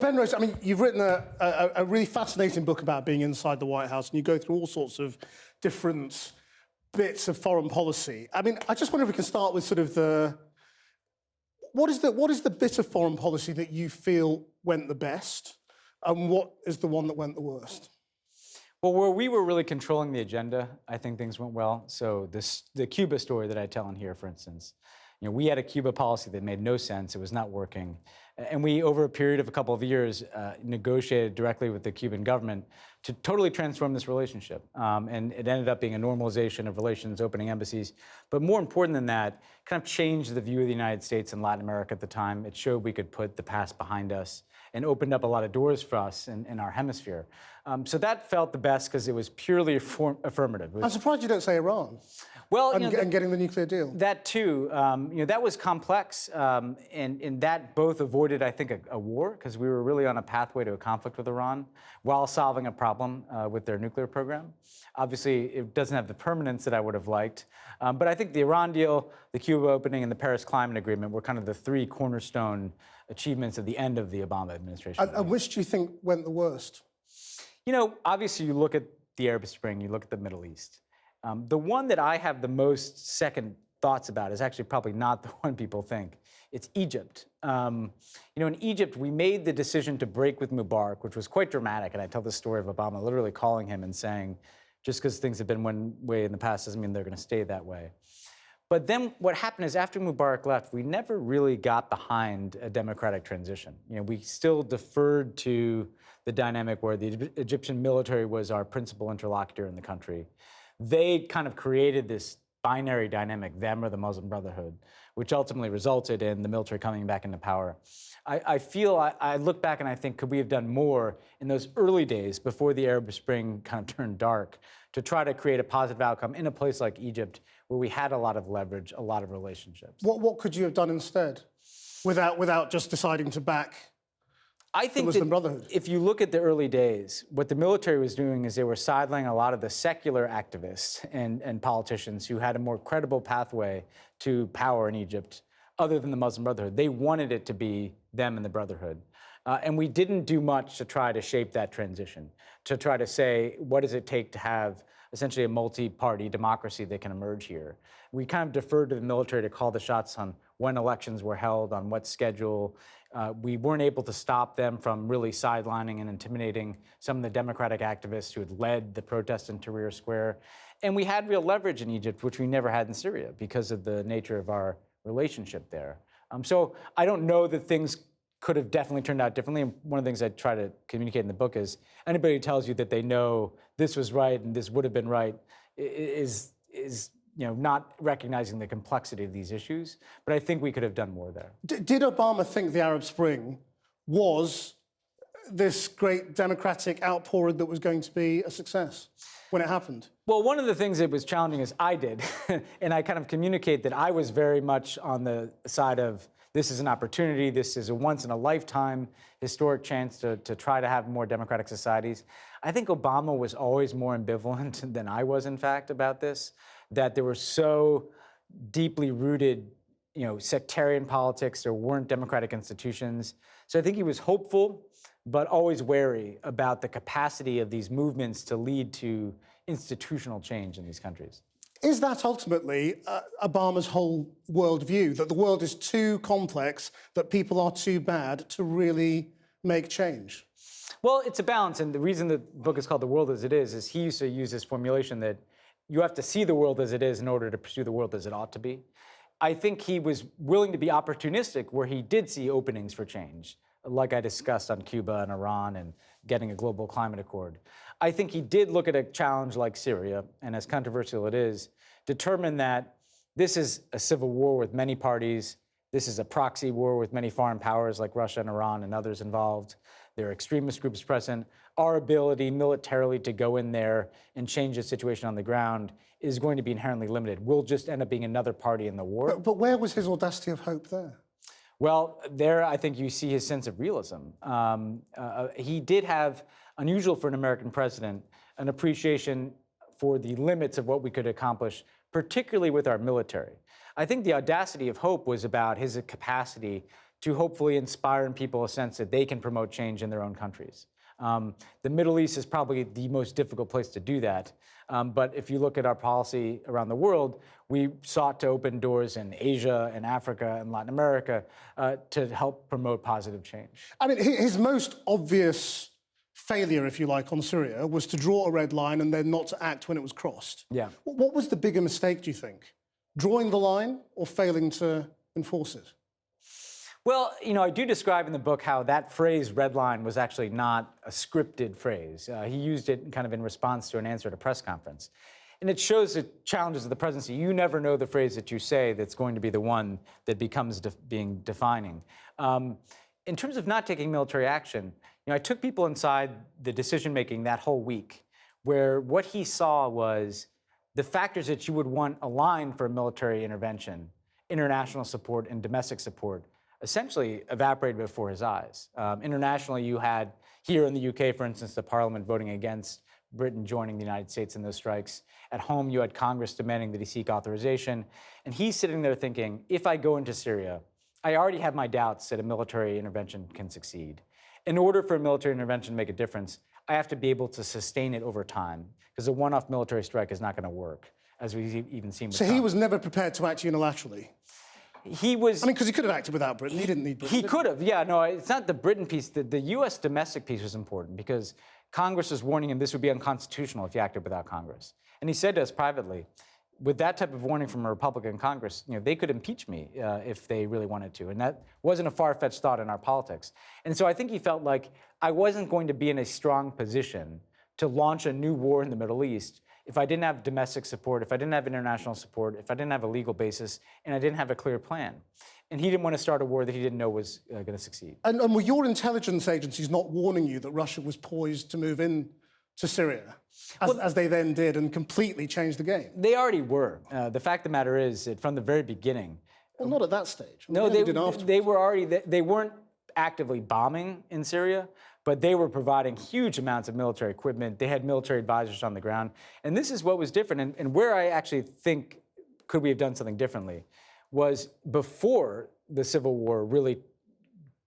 Ben Rhodes, I mean, you've written a really fascinating book about being inside the White House, and you go through all sorts of different bits of foreign policy. I mean, I just wonder if we can start with sort of what is the bit of foreign policy that you feel went the best, and what is the one that went the worst? Well, where we were really controlling the agenda, I think things went well. So the Cuba story that I tell in here, for instance, we had a Cuba policy that made no sense. It was not working. And we, over a period of a couple of years, negotiated directly with the Cuban government to totally transform this relationship. And it ended up being a normalization of relations, opening embassies. But more important than that, kind of changed the view of the United States and Latin America at the time. It showed we could put the past behind us and opened up a lot of doors for us in our hemisphere. So that felt the best because it was purely affirmative. I'm surprised you don't say Iran. Well, and getting the nuclear deal. That too, that was complex, and that both avoided, I think, a war because we were really on a pathway to a conflict with Iran while solving a problem with their nuclear program. Obviously, it doesn't have the permanence that I would have liked, but I think the Iran deal, the Cuba opening, and the Paris Climate Agreement were kind of the three cornerstone achievements at the end of the Obama administration. And which do you think went the worst? Obviously, you look at the Arab Spring, you look at the Middle East. The one that I have the most second thoughts about is actually probably not the one people think. It's Egypt. In Egypt, we made the decision to break with Mubarak, which was quite dramatic. And I tell the story of Obama literally calling him and saying, just because things have been one way in the past doesn't mean they're going to stay that way. But then what happened is after Mubarak left, we never really got behind a democratic transition. We still deferred to the dynamic where the Egyptian military was our principal interlocutor in the country. They kind of created this binary dynamic, them or the Muslim Brotherhood, which ultimately resulted in the military coming back into power. I look back and I think, could we have done more in those early days before the Arab Spring kind of turned dark to try to create a positive outcome in a place like Egypt where we had a lot of leverage, a lot of relationships? What could you have done instead without just deciding to back I think the Muslim Brotherhood? If you look at the early days, what the military was doing is they were sidelining a lot of the secular activists and politicians who had a more credible pathway to power in Egypt other than the Muslim Brotherhood. They wanted it to be them and the Brotherhood. And we didn't do much to try to shape that transition, to try to say, what does it take to have essentially a multi-party democracy that can emerge here? We kind of deferred to the military to call the shots on when elections were held, on what schedule. We weren't able to stop them from really sidelining and intimidating some of the democratic activists who had led the protests in Tahrir Square. And we had real leverage in Egypt, which we never had in Syria because of the nature of our relationship there. So I don't know that things could have definitely turned out differently. And one of the things I try to communicate in the book is anybody who tells you that they know this was right and this would have been right is not recognizing the complexity of these issues. But I think we could have done more there. Did Obama think the Arab Spring was this great democratic outpouring that was going to be a success when it happened? Well, one of the things that was challenging is I did, and I kind of communicate that I was very much on the side of this is an opportunity, this is a once-in-a-lifetime historic chance to try to have more democratic societies. I think Obama was always more ambivalent than I was, in fact, about this, that there were so deeply rooted sectarian politics, there weren't democratic institutions. So I think he was hopeful, but always wary about the capacity of these movements to lead to institutional change in these countries. Is that ultimately Obama's whole worldview, that the world is too complex, that people are too bad to really make change? Well, it's a balance, and the reason the book is called The World as It is he used to use this formulation that you have to see the world as it is in order to pursue the world as it ought to be. I think he was willing to be opportunistic where he did see openings for change, like I discussed on Cuba and Iran and getting a global climate accord. I think he did look at a challenge like Syria, and as controversial it is, determine that this is a civil war with many parties. This is a proxy war with many foreign powers like Russia and Iran and others involved. There are extremist groups present. Our ability militarily to go in there and change the situation on the ground is going to be inherently limited. We'll just end up being another party in the war. But where was his audacity of hope there? Well, there I think you see his sense of realism. He did have, unusual for an American president, an appreciation for the limits of what we could accomplish, particularly with our military. I think the audacity of hope was about his capacity to hopefully inspire in people a sense that they can promote change in their own countries. The Middle East is probably the most difficult place to do that. But if you look at our policy around the world, we sought to open doors in Asia and Africa and Latin America to help promote positive change. I mean, his most obvious failure, if you like, on Syria was to draw a red line and then not to act when it was crossed. Yeah. What was the bigger mistake, do you think? Drawing the line or failing to enforce it? Well, I do describe in the book how that phrase, red line, was actually not a scripted phrase. He used it kind of in response to an answer at a press conference. And it shows the challenges of the presidency. You never know the phrase that you say that's going to be the one that becomes being defining. In terms of not taking military action, I took people inside the decision-making that whole week, where what he saw was the factors that you would want aligned for a military intervention, international support and domestic support, essentially evaporated before his eyes. Internationally, you had, here in the UK, for instance, the parliament voting against Britain joining the United States in those strikes. At home, you had Congress demanding that he seek authorization. And he's sitting there thinking, if I go into Syria, I already have my doubts that a military intervention can succeed. In order for a military intervention to make a difference, I have to be able to sustain it over time, because a one-off military strike is not going to work, as we've even seen with So he was never prepared to act unilaterally? He was... I mean, because he could have acted without Britain. He didn't need Britain. He could have, yeah. No, it's not the Britain piece. The U.S. domestic piece was important because Congress was warning him this would be unconstitutional if he acted without Congress. And he said to us privately, with that type of warning from a Republican Congress, they could impeach me if they really wanted to. And that wasn't a far-fetched thought in our politics. And so I think he felt like I wasn't going to be in a strong position to launch a new war in the Middle East if I didn't have domestic support, if I didn't have international support, if I didn't have a legal basis, and I didn't have a clear plan. And he didn't want to start a war that he didn't know was going to succeed. And were your intelligence agencies not warning you that Russia was poised to move in to Syria, as they then did, and completely change the game? They already were. The fact of the matter is that from the very beginning... Well, not at that stage. No, they were already... They weren't actively bombing in Syria, but they were providing huge amounts of military equipment. They had military advisors on the ground. And this is what was different. And where I actually think could we have done something differently was before the Civil War really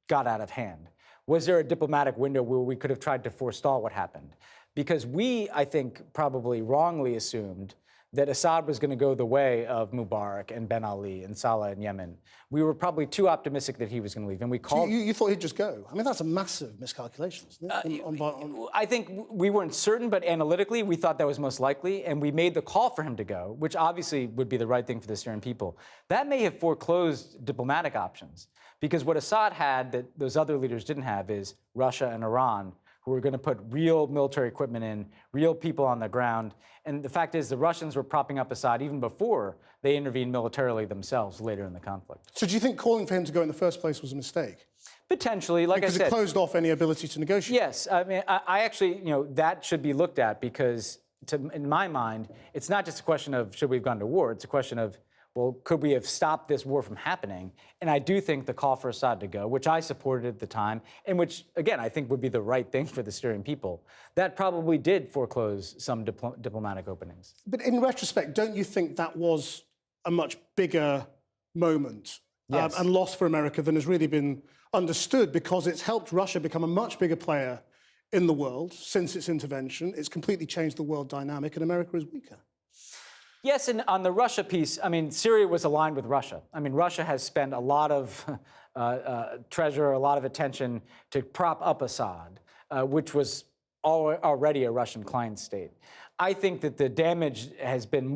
got out of hand. Was there a diplomatic window where we could have tried to forestall what happened? Because we, I think, probably wrongly assumed that Assad was going to go the way of Mubarak and Ben Ali and Saleh in Yemen. We were probably too optimistic that he was going to leave, and we called... So you thought he'd just go? I mean, that's a massive miscalculation, isn't it? I think we weren't certain, but analytically, we thought that was most likely, and we made the call for him to go, which obviously would be the right thing for the Syrian people. That may have foreclosed diplomatic options, because what Assad had that those other leaders didn't have is Russia and Iran, who were going to put real military equipment in, real people on the ground. And the fact is, the Russians were propping up Assad even before they intervened militarily themselves later in the conflict. So do you think calling for him to go in the first place was a mistake? Potentially, like I said. Because it closed off any ability to negotiate? Yes. I mean, I actually, that should be looked at because, in my mind, it's not just a question of should we have gone to war. It's a question of, well, could we have stopped this war from happening? And I do think the call for Assad to go, which I supported at the time, and which, again, I think would be the right thing for the Syrian people, that probably did foreclose some diplomatic openings. But in retrospect, don't you think that was a much bigger moment and loss for America than has really been understood, because it's helped Russia become a much bigger player in the world since its intervention? It's completely changed the world dynamic, and America is weaker. Yes, and on the Russia piece, I mean, Syria was aligned with Russia. I mean, Russia has spent a lot of treasure, a lot of attention to prop up Assad, which was already a Russian client state. I think that the damage has been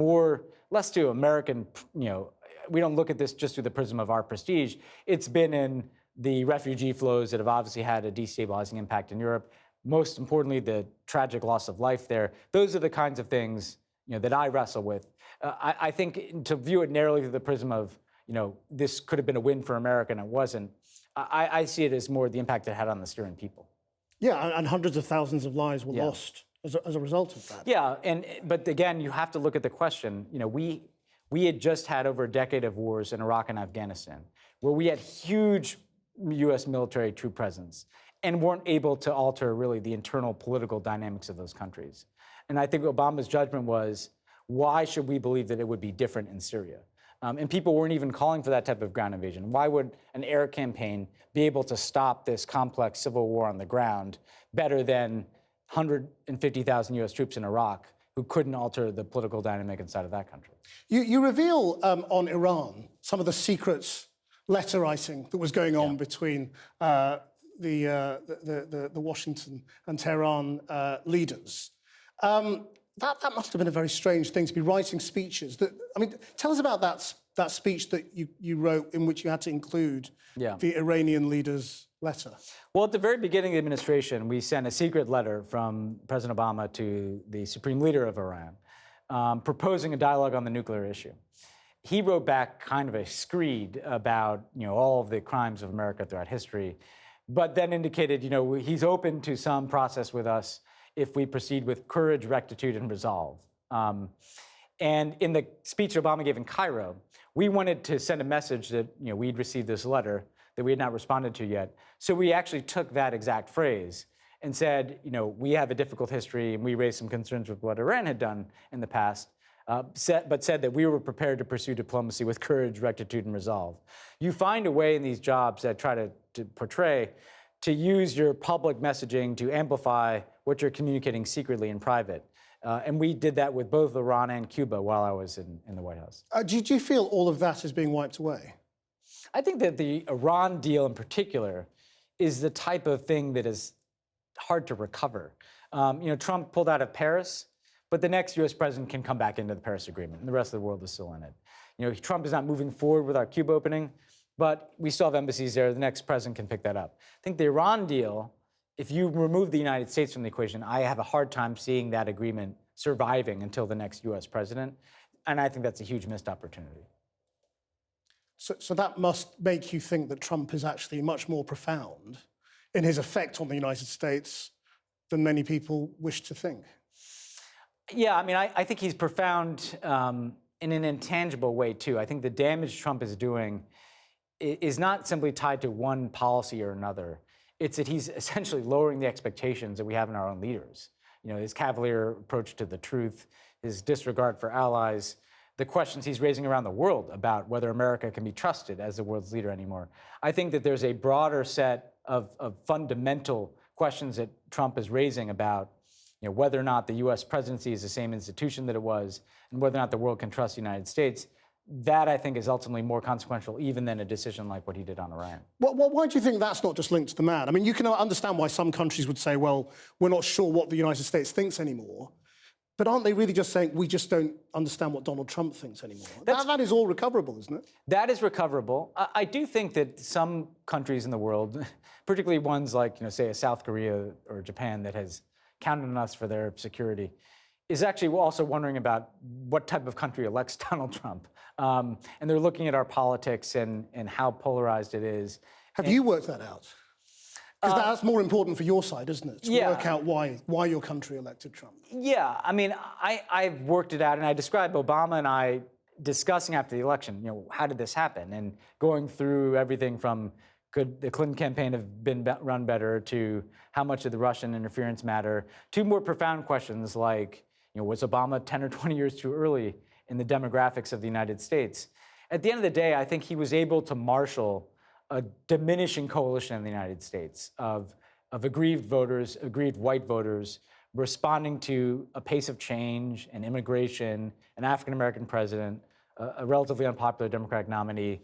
less to American, we don't look at this just through the prism of our prestige. It's been in the refugee flows that have obviously had a destabilizing impact in Europe. Most importantly, the tragic loss of life there. Those are the kinds of things that I wrestle with. I think to view it narrowly through the prism of, this could have been a win for America and it wasn't, I see it as more the impact it had on the Syrian people. Yeah, and hundreds of thousands of lives were lost as a result of that. Yeah, but again, you have to look at the question. We had just had over a decade of wars in Iraq and Afghanistan, where we had huge U.S. military troop presence and weren't able to alter really the internal political dynamics of those countries. And I think Obama's judgment was, why should we believe that it would be different in Syria? And people weren't even calling for that type of ground invasion. Why would an air campaign be able to stop this complex civil war on the ground better than 150,000 US troops in Iraq who couldn't alter the political dynamic inside of that country? You reveal on Iran some of the secret letter writing that was going on between the Washington and Tehran leaders. That must have been a very strange thing to be writing speeches. Tell us about that speech that you wrote in which you had to include the Iranian leader's letter. Well, at the very beginning of the administration, we sent a secret letter from President Obama to the supreme leader of Iran, proposing a dialogue on the nuclear issue. He wrote back kind of a screed about all of the crimes of America throughout history, but then indicated he's open to some process with us if we proceed with courage, rectitude, and resolve. And in the speech Obama gave in Cairo, we wanted to send a message that we'd received this letter that we had not responded to yet. So we actually took that exact phrase and said, we have a difficult history and we raised some concerns with what Iran had done in the past, but said that we were prepared to pursue diplomacy with courage, rectitude, and resolve. You find a way in these jobs that try to portray to use your public messaging to amplify what you're communicating secretly in private. And we did that with both Iran and Cuba while I was in the White House. Do you feel all of that is being wiped away? I think that the Iran deal in particular is the type of thing that is hard to recover. Trump pulled out of Paris, but the next US president can come back into the Paris Agreement, and the rest of the world is still in it. Trump is not moving forward with our Cuba opening, but we still have embassies there. The next president can pick that up. I think the Iran deal, if you remove the United States from the equation, I have a hard time seeing that agreement surviving until the next US president, and I think that's a huge missed opportunity. So that must make you think that Trump is actually much more profound in his effect on the United States than many people wish to think. Yeah, I think he's profound in an intangible way, too. I think the damage Trump is doing is not simply tied to one policy or another. It's that he's essentially lowering the expectations that we have in our own leaders. His cavalier approach to the truth, his disregard for allies, the questions he's raising around the world about whether America can be trusted as the world's leader anymore. I think that there's a broader set of fundamental questions that Trump is raising about whether or not the US presidency is the same institution that it was, and whether or not the world can trust the United States. That, I think, is ultimately more consequential even than a decision like what he did on Iran. Well, why do you think that's not just linked to the man? You can understand why some countries would say, well, we're not sure what the United States thinks anymore. But aren't they really just saying, we just don't understand what Donald Trump thinks anymore? That is all recoverable, isn't it? That is recoverable. I do think that some countries in the world, particularly ones like, say, a South Korea or Japan that has counted on us for their security, is actually also wondering about what type of country elects Donald Trump. And they're looking at our politics and how polarized it is. Have you worked that out? Because that's more important for your side, isn't it? To work out why your country elected Trump. Yeah, I've worked it out, and I described Obama and I discussing after the election, how did this happen? And going through everything from could the Clinton campaign have been run better to how much did the Russian interference matter, to more profound questions like, was Obama 10 or 20 years too early in the demographics of the United States? At the end of the day, I think he was able to marshal a diminishing coalition in the United States of aggrieved voters, aggrieved white voters, responding to a pace of change and immigration, an African-American president, a relatively unpopular Democratic nominee,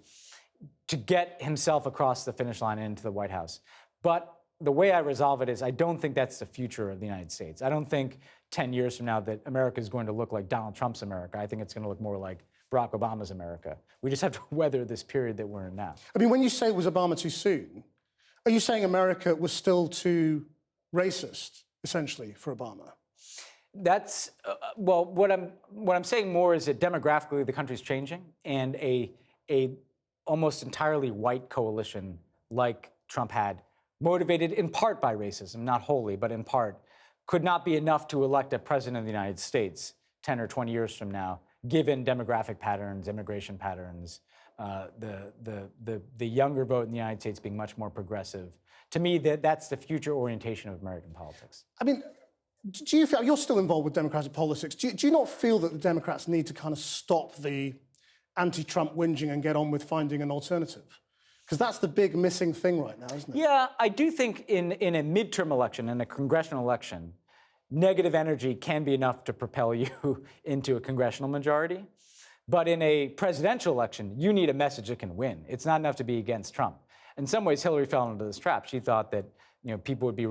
to get himself across the finish line and into the White House. But the way I resolve it is I don't think that's the future of the United States. I don't think 10 years from now that America is going to look like Donald Trump's America. I think it's going to look more like Barack Obama's America. We just have to weather this period that we're in now. When you say was Obama too soon, are you saying America was still too racist, essentially, for Obama? That's, well, what I'm saying more is that demographically the country's changing, and a almost entirely white coalition like Trump had, motivated in part by racism, not wholly, but in part, could not be enough to elect a president of the United States 10 or 20 years from now, given demographic patterns, immigration patterns, the younger vote in the United States being much more progressive. To me, that's the future orientation of American politics. Do you feel, you're still involved with democratic politics, do you not feel that the Democrats need to kind of stop the anti-Trump whinging and get on with finding an alternative? Because that's the big missing thing right now, isn't it? Yeah, I do think in a midterm election, in a congressional election, negative energy can be enough to propel you into a congressional majority. But in a presidential election, you need a message that can win. It's not enough to be against Trump. In some ways, Hillary fell into this trap. She thought that people would be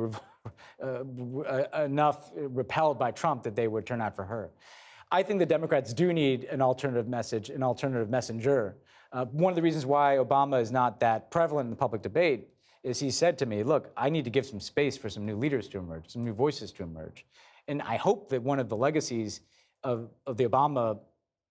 enough repelled by Trump that they would turn out for her. I think the Democrats do need an alternative message, an alternative messenger. One of the reasons why Obama is not that prevalent in the public debate is he said to me, look, I need to give some space for some new leaders to emerge, some new voices to emerge. And I hope that one of the legacies of the Obama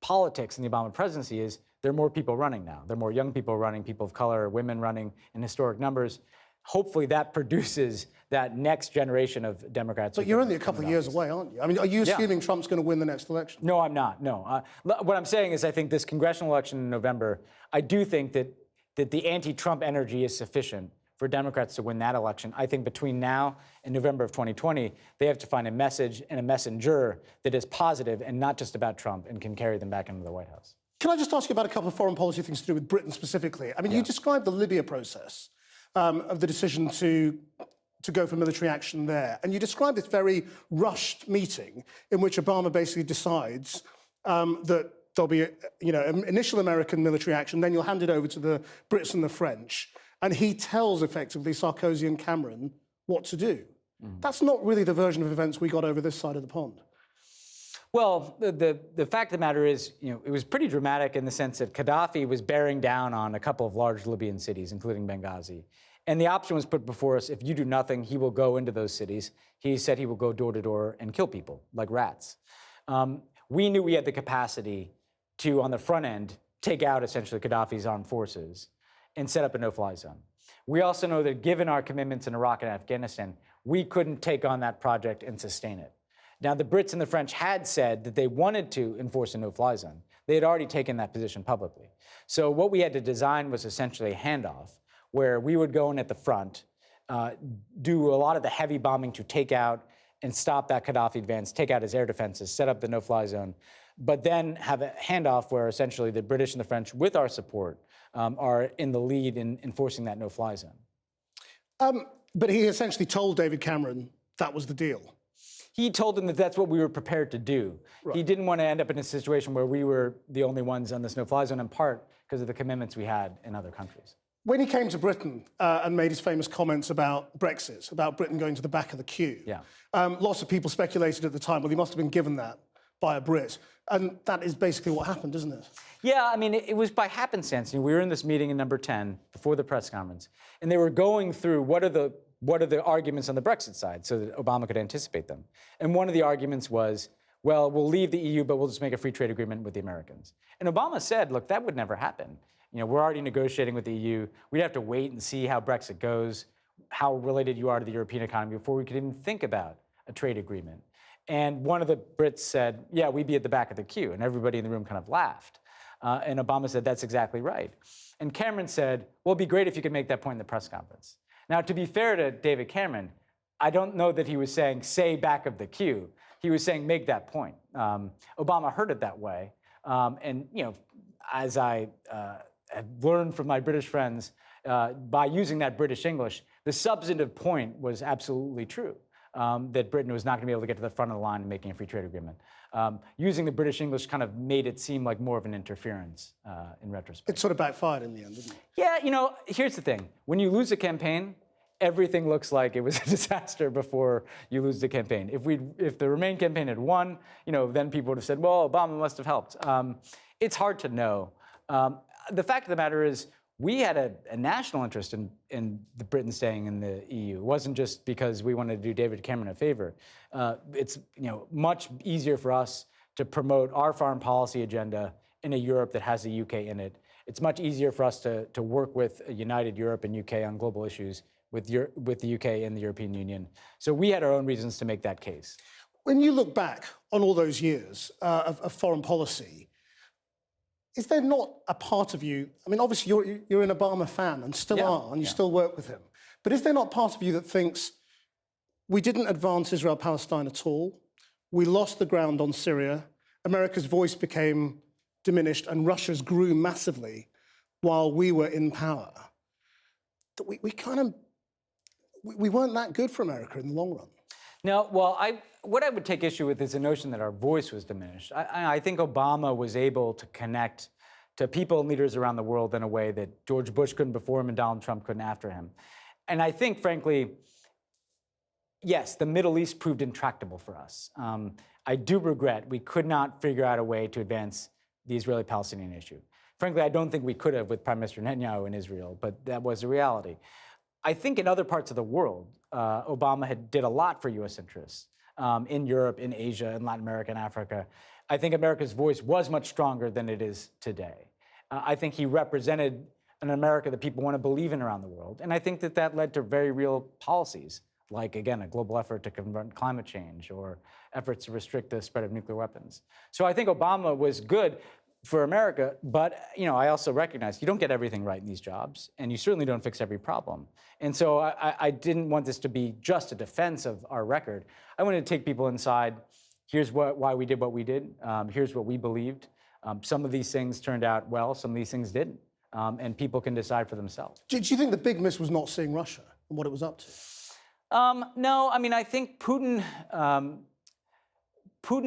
politics and the Obama presidency is there are more people running now. There are more young people running, people of color, women running in historic numbers. Hopefully that produces that next generation of Democrats. But you're only a couple of years away, aren't you? I mean, are you assuming Trump's going to win the next election? No, I'm not. No. What I'm saying is I think this congressional election in November, I do think that the anti-Trump energy is sufficient for Democrats to win that election. I think between now and November of 2020, they have to find a message and a messenger that is positive and not just about Trump and can carry them back into the White House. Can I just ask you about a couple of foreign policy things to do with Britain specifically? I mean, you described the Libya process of the decision to go for military action there. And you described this very rushed meeting in which Obama basically decides that there'll be an initial American military action, then you'll hand it over to the Brits and the French. And he tells, effectively, Sarkozy and Cameron what to do. That's not really the version of events we got over this side of the pond. Well, the fact of the matter is, it was pretty dramatic in the sense that Gaddafi was bearing down on a couple of large Libyan cities, including Benghazi. And the option was put before us, if you do nothing, he will go into those cities. He said he will go door to door and kill people, like rats. We knew we had the capacity to, on the front end, take out essentially Gaddafi's armed forces and set up a no-fly zone. We also know that given our commitments in Iraq and Afghanistan, we couldn't take on that project and sustain it. Now, the Brits and the French had said that they wanted to enforce a no-fly zone. They had already taken that position publicly. So what we had to design was essentially a handoff, where we would go in at the front, do a lot of the heavy bombing to take out and stop that Gaddafi advance, take out his air defenses, set up the no-fly zone, but then have a handoff where essentially the British and the French, with our support, are in the lead in enforcing that no-fly zone. But he essentially told David Cameron that was the deal. He told him that that's what we were prepared to do. Right. He didn't want to end up in a situation where we were the only ones on this no-fly zone, in part because of the commitments we had in other countries. When he came to Britain and made his famous comments about Brexit, about Britain going to the back of the queue, lots of people speculated at the time, well, he must have been given that by a Brit. And that is basically what happened, isn't it? Yeah, I mean, it was by happenstance. We were in this meeting in number 10 before the press conference, and they were going through what are the arguments on the Brexit side so that Obama could anticipate them. And one of the arguments was, well, we'll leave the EU, but we'll just make a free trade agreement with the Americans. And Obama said, look, that would never happen. We're already negotiating with the EU. We'd have to wait and see how Brexit goes, how related you are to the European economy before we could even think about a trade agreement. And one of the Brits said, yeah, we'd be at the back of the queue. And everybody in the room kind of laughed. And Obama said, that's exactly right. And Cameron said, well, it'd be great if you could make that point in the press conference. Now, to be fair to David Cameron, I don't know that he was saying, say back of the queue. He was saying, make that point. Obama heard it that way. And, as I have learned from my British friends, by using that British English, the substantive point was absolutely true, that Britain was not going to be able to get to the front of the line in making a free trade agreement. Using the British English kind of made it seem like more of an interference in retrospect. It sort of backfired in the end, didn't it? Yeah, here's the thing. When you lose a campaign, everything looks like it was a disaster before you lose the campaign. If the Remain campaign had won, then people would have said, well, Obama must have helped. It's hard to know. The fact of the matter is, we had a national interest in Britain staying in the EU. It wasn't just because we wanted to do David Cameron a favor. It's much easier for us to promote our foreign policy agenda in a Europe that has the UK in it. It's much easier for us to work with a united Europe and UK on global issues with the UK and the European Union. So we had our own reasons to make that case. When you look back on all those years of foreign policy, is there not a part of you, I mean, obviously you're an Obama fan and still are, and you still work with him, but is there not part of you that thinks we didn't advance Israel-Palestine at all, we lost the ground on Syria, America's voice became diminished and Russia's grew massively while we were in power, that we weren't that good for America in the long run. No, well, what I would take issue with is the notion that our voice was diminished. I think Obama was able to connect to people and leaders around the world in a way that George Bush couldn't before him and Donald Trump couldn't after him. And I think, frankly, yes, the Middle East proved intractable for us. I do regret we could not figure out a way to advance the Israeli-Palestinian issue. Frankly, I don't think we could have with Prime Minister Netanyahu in Israel, but that was the reality. I think in other parts of the world, Obama did a lot for U.S. interests in Europe, in Asia, in Latin America, and Africa. I think America's voice was much stronger than it is today. I think he represented an America that people want to believe in around the world. And I think that led to very real policies, like, again, a global effort to confront climate change or efforts to restrict the spread of nuclear weapons. So I think Obama was good for America, but I also recognize you don't get everything right in these jobs, and you certainly don't fix every problem. And so I didn't want this to be just a defense of our record. I wanted to take people inside. Here's why we did what we did. Here's what we believed. Some of these things turned out well. Some of these things didn't. And people can decide for themselves. Do you think the big miss was not seeing Russia and what it was up to? No, I mean, I think Putin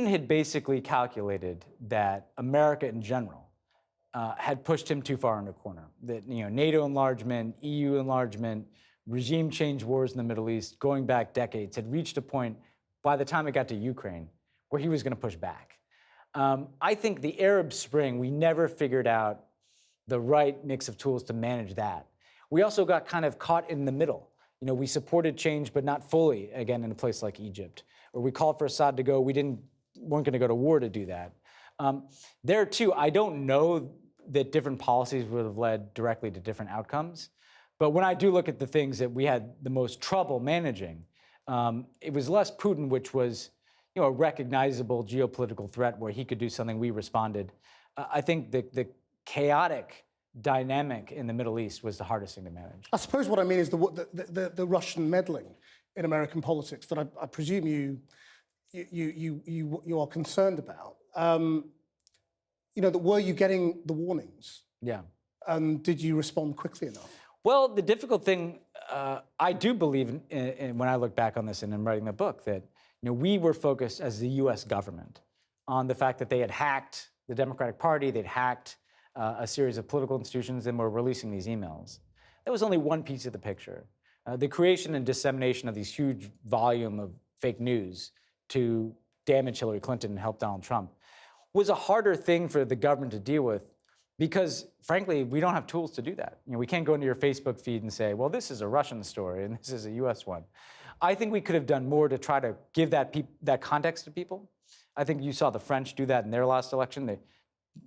had basically calculated that America in general had pushed him too far in a corner. That NATO enlargement, EU enlargement, regime change wars in the Middle East, going back decades, had reached a point by the time it got to Ukraine where he was going to push back. I think the Arab Spring, we never figured out the right mix of tools to manage that. We also got kind of caught in the middle. We supported change, but not fully, again, in a place like Egypt. Or we called for Assad to go. We weren't going to go to war to do that. There, too, I don't know that different policies would have led directly to different outcomes. But when I do look at the things that we had the most trouble managing, it was less Putin, which was a recognizable geopolitical threat where he could do something, we responded. I think the chaotic dynamic in the Middle East was the hardest thing to manage. I suppose what I mean is the Russian meddling in American politics that I presume you are concerned about. Were you getting the warnings? Yeah. And did you respond quickly enough? Well, the difficult thing, I do believe, in when I look back on this and in writing the book, that we were focused as the U.S. government on the fact that they had hacked the Democratic Party, they'd hacked a series of political institutions, and were releasing these emails. That was only one piece of the picture. The creation and dissemination of these huge volume of fake news to damage Hillary Clinton and help Donald Trump was a harder thing for the government to deal with because, frankly, we don't have tools to do that. We can't go into your Facebook feed and say, well, this is a Russian story and this is a U.S. one. I think we could have done more to try to give that context to people. I think you saw the French do that in their last election,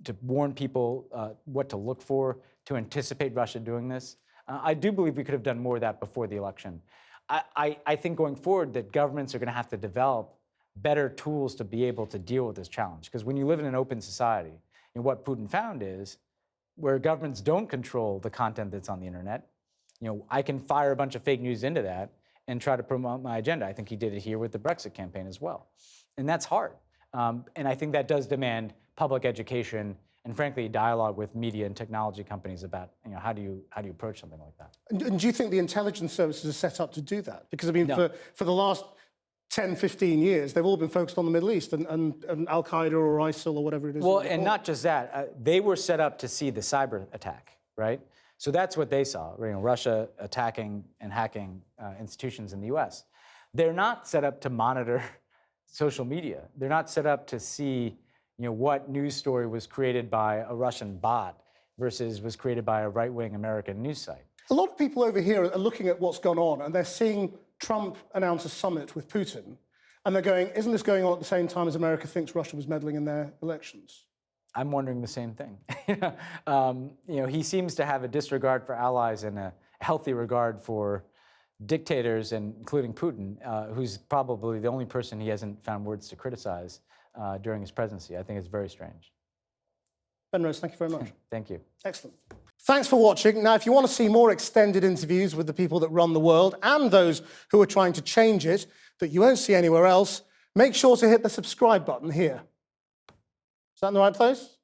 to warn people what to look for, to anticipate Russia doing this. I do believe we could have done more of that before the election. I think going forward that governments are going to have to develop better tools to be able to deal with this challenge. Because when you live in an open society, what Putin found is where governments don't control the content that's on the internet, I can fire a bunch of fake news into that and try to promote my agenda. I think he did it here with the Brexit campaign as well. And that's hard. And I think that does demand public education and, frankly, dialogue with media and technology companies about how do you approach something like that. And do you think the intelligence services are set up to do that? Because, I mean, No. for the last 10, 15 years, they've all been focused on the Middle East and Al-Qaeda or ISIL or whatever it is. Well, and not just that. They were set up to see the cyber attack, right? So that's what they saw, Russia attacking and hacking institutions in the U.S. They're not set up to monitor social media. They're not set up to see what news story was created by a Russian bot versus was created by a right-wing American news site. A lot of people over here are looking at what's gone on and they're seeing Trump announce a summit with Putin and they're going, isn't this going on at the same time as America thinks Russia was meddling in their elections? I'm wondering the same thing. He seems to have a disregard for allies and a healthy regard for dictators, and including Putin, who's probably the only person he hasn't found words to criticize during his presidency. I think it's very strange. Ben Rhodes, thank you very much. Thank you. Excellent. Thanks for watching. Now, if you want to see more extended interviews with the people that run the world and those who are trying to change it that you won't see anywhere else, make sure to hit the subscribe button here. Is that in the right place?